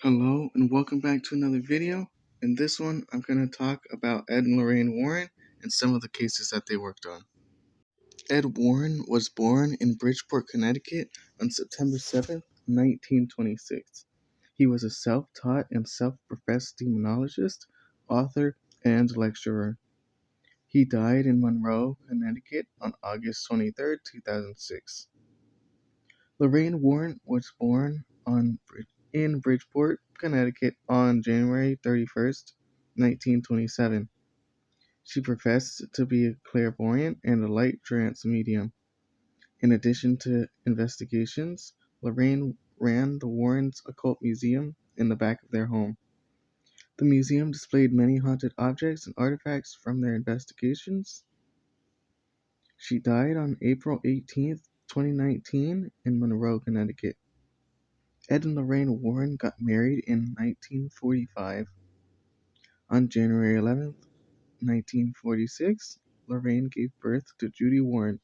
Hello and welcome back to another video. In this one, I'm going to talk about Ed and Lorraine Warren and some of the cases that they worked on. Ed Warren was born in Bridgeport, Connecticut on September 7th, 1926. He was a self-taught and self-professed demonologist, author, and lecturer. He died in Monroe, Connecticut on August 23rd, 2006. Lorraine Warren was born in Bridgeport, Connecticut on January 31st, 1927. She professed to be a clairvoyant and a light trance medium. In addition to investigations, Lorraine ran the Warrens' Occult Museum in the back of their home. The museum displayed many haunted objects and artifacts from their investigations. She died on April 18th, 2019 in Monroe, Connecticut. Ed and Lorraine Warren got married in 1945. On January 11, 1946, Lorraine gave birth to Judy Warren.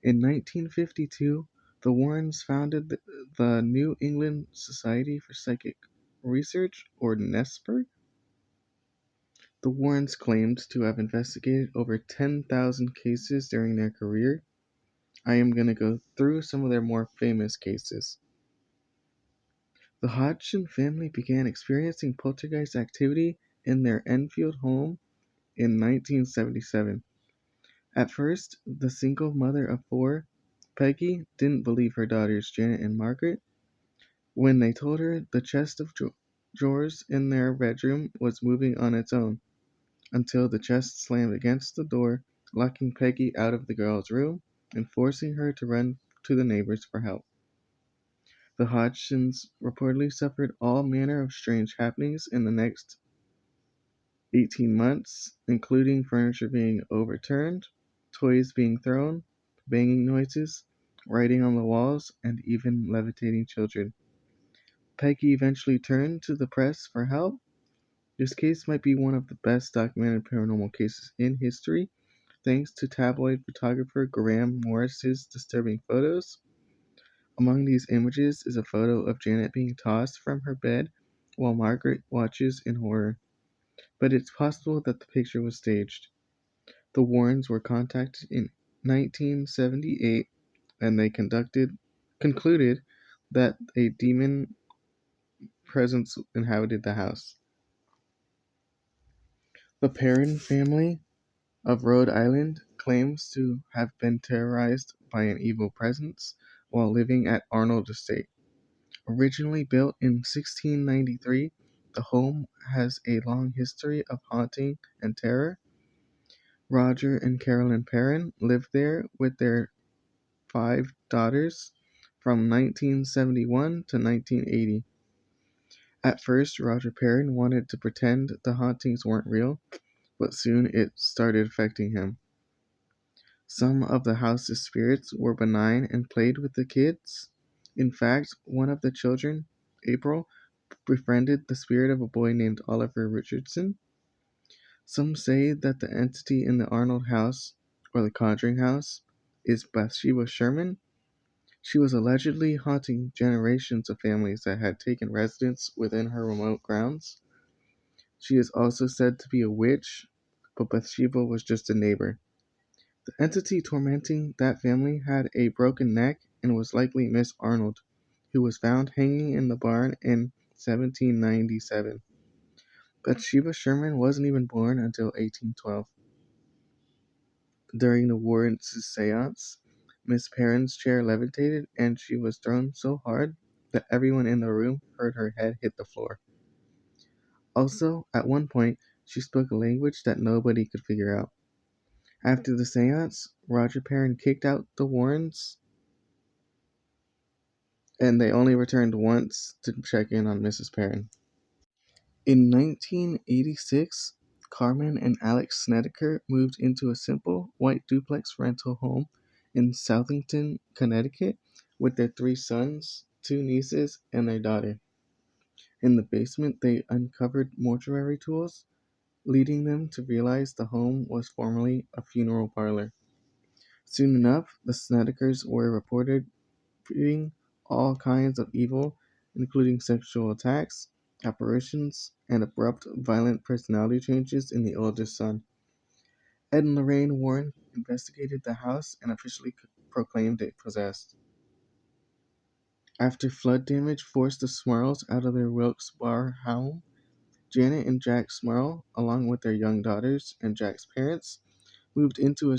In 1952, the Warrens founded the New England Society for Psychic Research, or NESPR. The Warrens claimed to have investigated over 10,000 cases during their career. I am going to go through some of their more famous cases. The Hodgson family began experiencing poltergeist activity in their Enfield home in 1977. At first, the single mother of four, Peggy, didn't believe her daughters Janet and Margaret when they told her the chest of drawers in their bedroom was moving on its own, until the chest slammed against the door, locking Peggy out of the girl's room and forcing her to run to the neighbors for help. The Hodgsons reportedly suffered all manner of strange happenings in the next 18 months, including furniture being overturned, toys being thrown, banging noises, writing on the walls, and even levitating children. Peggy eventually turned to the press for help. This case might be one of the best documented paranormal cases in history, thanks to tabloid photographer Graham Morris's disturbing photos. Among these images is a photo of Janet being tossed from her bed while Margaret watches in horror. But it's possible that the picture was staged. The Warrens were contacted in 1978 and they concluded that a demon presence inhabited the house. The Perron family of Rhode Island claims to have been terrorized by an evil presence while living at Arnold Estate. Originally built in 1693, the home has a long history of haunting and terror. Roger and Carolyn Perron lived there with their 5 daughters from 1971 to 1980. At first, Roger Perron wanted to pretend the hauntings weren't real, but soon it started affecting him. Some of the house's spirits were benign and played with the kids. In fact, one of the children, April, befriended the spirit of a boy named Oliver Richardson. Some say that the entity in the Arnold house, or the Conjuring house, is Bathsheba Sherman. She was allegedly haunting generations of families that had taken residence within her remote grounds. She is also said to be a witch, but Bathsheba was just a neighbor. The entity tormenting that family had a broken neck and was likely Miss Arnold, who was found hanging in the barn in 1797. Bathsheba Sherman wasn't even born until 1812. During the Warrens' seance, Miss Perron's chair levitated and she was thrown so hard that everyone in the room heard her head hit the floor. Also, at one point, she spoke a language that nobody could figure out. After the seance, Roger Perron kicked out the Warrens, and they only returned once to check in on Mrs. Perron. In 1986, Carmen and Alex Snedeker moved into a simple, white duplex rental home in Southington, Connecticut, with their 3 sons, 2 nieces, and their daughter. In the basement, they uncovered mortuary tools, leading them to realize the home was formerly a funeral parlor. Soon enough, the Snedekers were reported breeding all kinds of evil including sexual attacks, apparitions, and abrupt, violent personality changes in the oldest son. Ed and Lorraine Warren investigated the house and officially proclaimed it possessed. After flood damage forced the Smurls out of their Wilkes-Barre home, Janet and Jack Smurl, along with their young daughters and Jack's parents, moved into a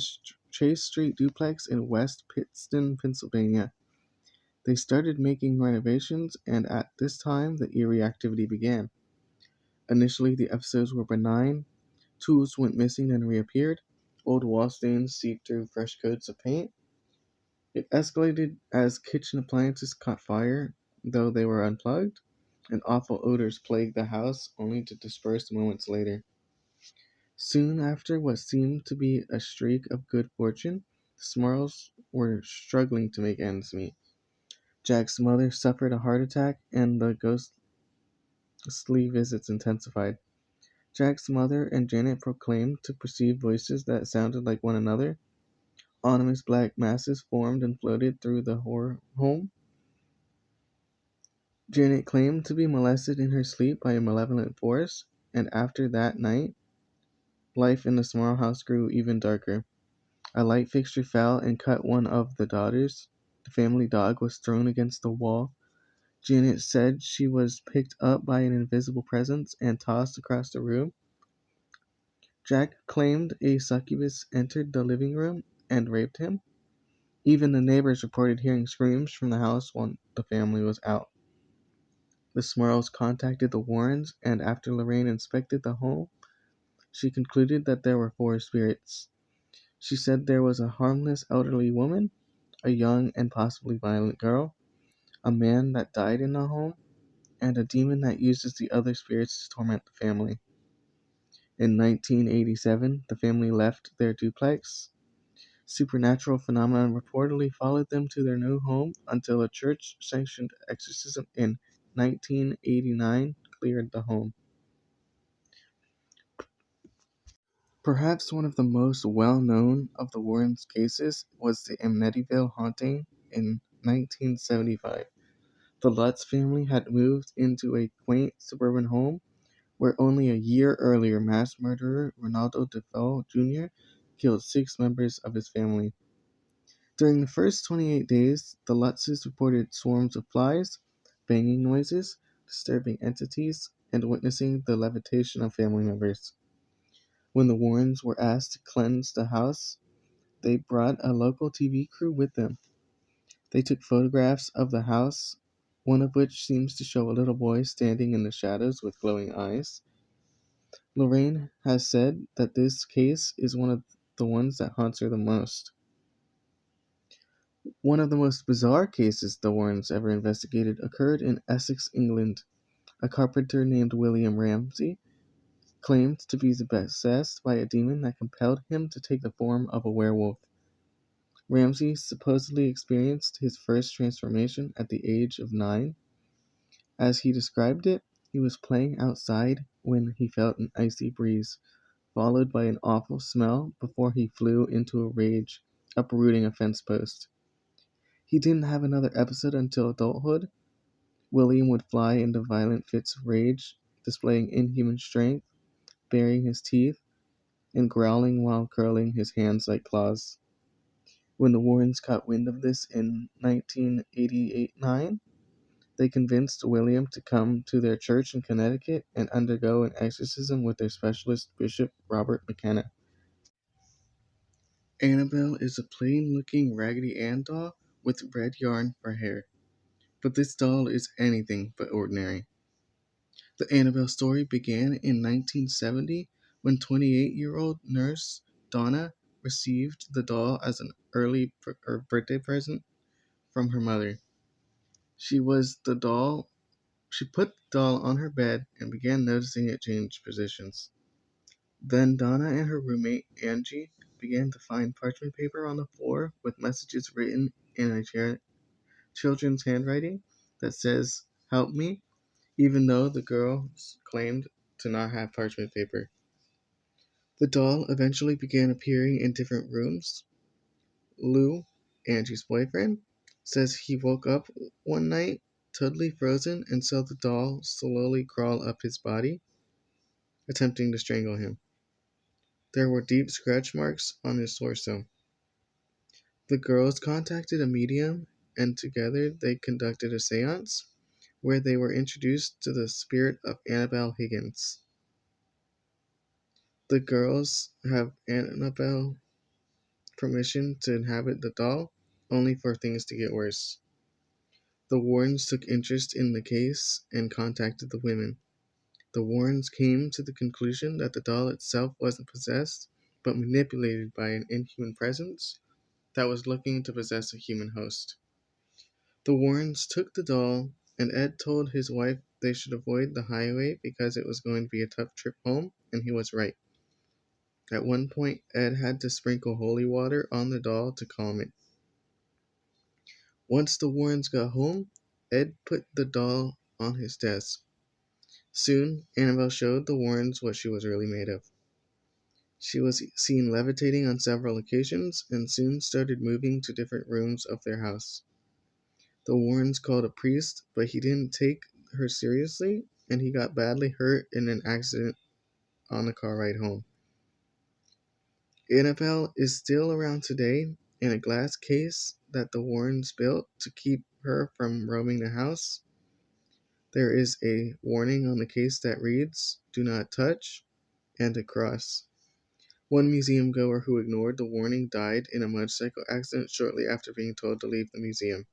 Chase Street duplex in West Pittston, Pennsylvania. They started making renovations, and at this time, the eerie activity began. Initially, the episodes were benign. Tools went missing and reappeared. Old wall stains seeped through fresh coats of paint. It escalated as kitchen appliances caught fire, though they were unplugged, and awful odors plagued the house, only to disperse moments later. Soon after what seemed to be a streak of good fortune, the Smurls were struggling to make ends meet. Jack's mother suffered a heart attack, and the ghostly visits intensified. Jack's mother and Janet proclaimed to perceive voices that sounded like one another. Ominous black masses formed and floated through the home. Janet claimed to be molested in her sleep by a malevolent force, and after that night, life in the small house grew even darker. A light fixture fell and cut one of the daughters. The family dog was thrown against the wall. Janet said she was picked up by an invisible presence and tossed across the room. Jack claimed a succubus entered the living room and raped him. Even the neighbors reported hearing screams from the house while the family was out. The Smurls contacted the Warrens, and after Lorraine inspected the home, she concluded that there were four spirits. She said there was a harmless elderly woman, a young and possibly violent girl, a man that died in the home, and a demon that uses the other spirits to torment the family. In 1987, the family left their duplex. Supernatural phenomena reportedly followed them to their new home until a church-sanctioned exorcism in 1989 cleared the home. Perhaps one of the most well-known of the Warrens' cases was the Amityville haunting in 1975. The Lutz family had moved into a quaint suburban home where only a year earlier mass murderer Ronaldo DeFeo Jr. killed 6 members of his family. During the first 28 days, the Lutzes reported swarms of flies, banging noises, disturbing entities, and witnessing the levitation of family members. When the Warrens were asked to cleanse the house, they brought a local TV crew with them. They took photographs of the house, one of which seems to show a little boy standing in the shadows with glowing eyes. Lorraine has said that this case is one of the ones that haunts her the most. One of the most bizarre cases the Warrens ever investigated occurred in Essex, England. A carpenter named William Ramsay claimed to be possessed by a demon that compelled him to take the form of a werewolf. Ramsay supposedly experienced his first transformation at the age of 9. As he described it, he was playing outside when he felt an icy breeze, followed by an awful smell before he flew into a rage, uprooting a fence post. He didn't have another episode until adulthood. William would fly into violent fits of rage, displaying inhuman strength, baring his teeth, and growling while curling his hands like claws. When the Warrens caught wind of this in 1988-9, they convinced William to come to their church in Connecticut and undergo an exorcism with their specialist, Bishop Robert McKenna. Annabelle is a plain-looking Raggedy Ann doll with red yarn for hair, but this doll is anything but ordinary. The Annabelle story began in 1970 when 28-year-old nurse Donna received the doll as an early birthday present from her mother. She put the doll on her bed and began noticing it change positions. Then Donna and her roommate Angie began to find parchment paper on the floor with messages written in a children's handwriting that says, "Help me," even though the girls claimed to not have parchment paper. The doll eventually began appearing in different rooms. Lou, Angie's boyfriend, says he woke up one night totally frozen and saw the doll slowly crawl up his body, attempting to strangle him. There were deep scratch marks on his torso. The girls contacted a medium, and together they conducted a seance where they were introduced to the spirit of Annabelle Higgins. The girls have Annabelle permission to inhabit the doll, only for things to get worse. The Warrens took interest in the case and contacted the women. The Warrens came to the conclusion that the doll itself wasn't possessed, but manipulated by an inhuman presence that was looking to possess a human host. The Warrens took the doll, and Ed told his wife they should avoid the highway because it was going to be a tough trip home, and he was right. At one point, Ed had to sprinkle holy water on the doll to calm it. Once the Warrens got home, Ed put the doll on his desk. Soon, Annabelle showed the Warrens what she was really made of. She was seen levitating on several occasions and soon started moving to different rooms of their house. The Warrens called a priest, but he didn't take her seriously, and he got badly hurt in an accident on the car ride home. Annabelle is still around today in a glass case that the Warrens built to keep her from roaming the house. There is a warning on the case that reads, "Do not touch," and a cross. One museum goer who ignored the warning died in a motorcycle accident shortly after being told to leave the museum.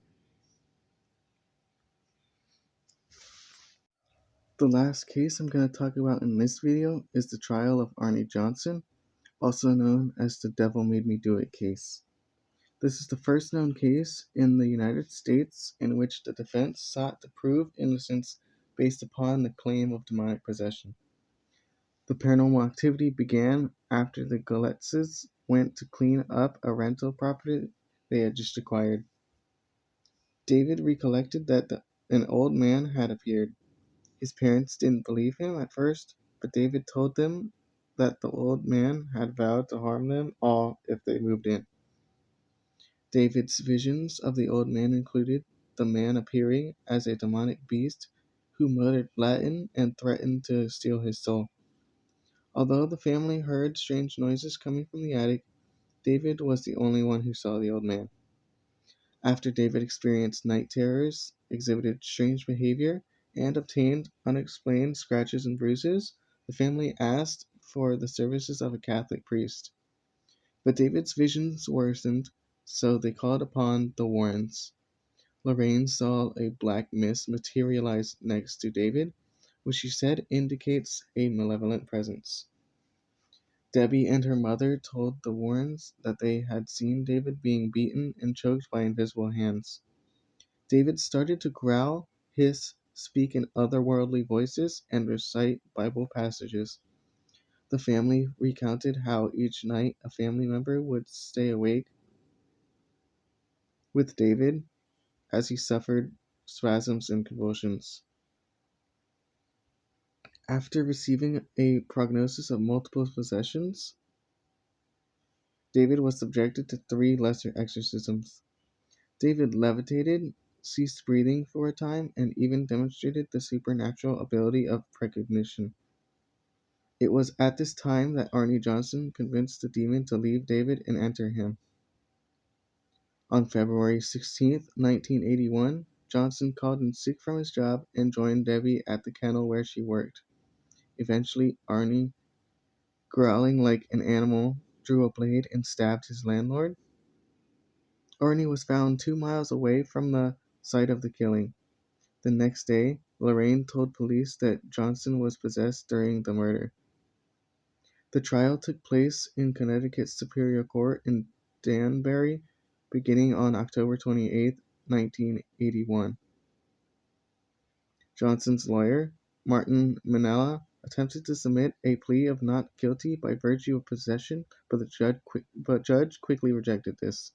The last case I'm going to talk about in this video is the trial of Arnie Johnson, also known as the Devil Made Me Do It case. This is the first known case in the United States in which the defense sought to prove innocence based upon the claim of demonic possession. The paranormal activity began after the Galetzes went to clean up a rental property they had just acquired. David recollected that an old man had appeared. His parents didn't believe him at first, but David told them that the old man had vowed to harm them all if they moved in. David's visions of the old man included the man appearing as a demonic beast who muttered Latin and threatened to steal his soul. Although the family heard strange noises coming from the attic, David was the only one who saw the old man. After David experienced night terrors, exhibited strange behavior, and obtained unexplained scratches and bruises, the family asked for the services of a Catholic priest. But David's visions worsened, so they called upon the Warrens. Lorraine saw a black mist materialize next to David, which she said indicates a malevolent presence. Debbie and her mother told the Warrens that they had seen David being beaten and choked by invisible hands. David started to growl, hiss, speak in otherworldly voices, and recite Bible passages. The family recounted how each night a family member would stay awake with David as he suffered spasms and convulsions. After receiving a prognosis of multiple possessions, David was subjected to 3 lesser exorcisms. David levitated, ceased breathing for a time, and even demonstrated the supernatural ability of precognition. It was at this time that Arnie Johnson convinced the demon to leave David and enter him. On February 16, 1981, Johnson called in sick from his job and joined Debbie at the kennel where she worked. Eventually, Arnie, growling like an animal, drew a blade and stabbed his landlord. Arnie was found 2 miles away from the site of the killing. The next day, Lorraine told police that Johnson was possessed during the murder. The trial took place in Connecticut's Superior Court in Danbury, beginning on October 28, 1981. Johnson's lawyer, Martin Manella, attempted to submit a plea of not guilty by virtue of possession, but the judge quickly rejected this.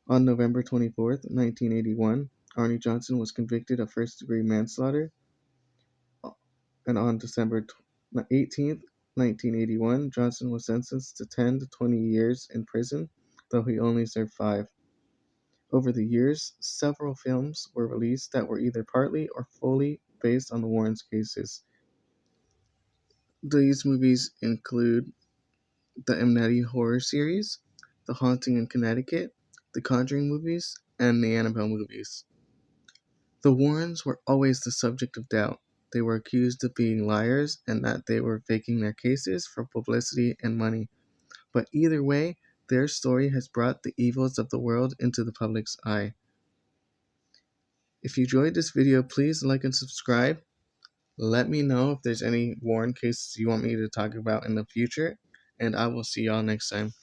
On November 24, 1981, Arnie Johnson was convicted of first-degree manslaughter, and on December 18, 1981, Johnson was sentenced to 10 to 20 years in prison, though he only served 5. Over the years, several films were released that were either partly or fully based on the Warrens' cases. These movies include the Amityville horror series, The Haunting in Connecticut, the Conjuring movies, and the Annabelle movies. The Warrens were always the subject of doubt. They were accused of being liars and that they were faking their cases for publicity and money. But either way, their story has brought the evils of the world into the public's eye. If you enjoyed this video, please like and subscribe. Let me know if there's any Warren cases you want me to talk about in the future, and I will see y'all next time.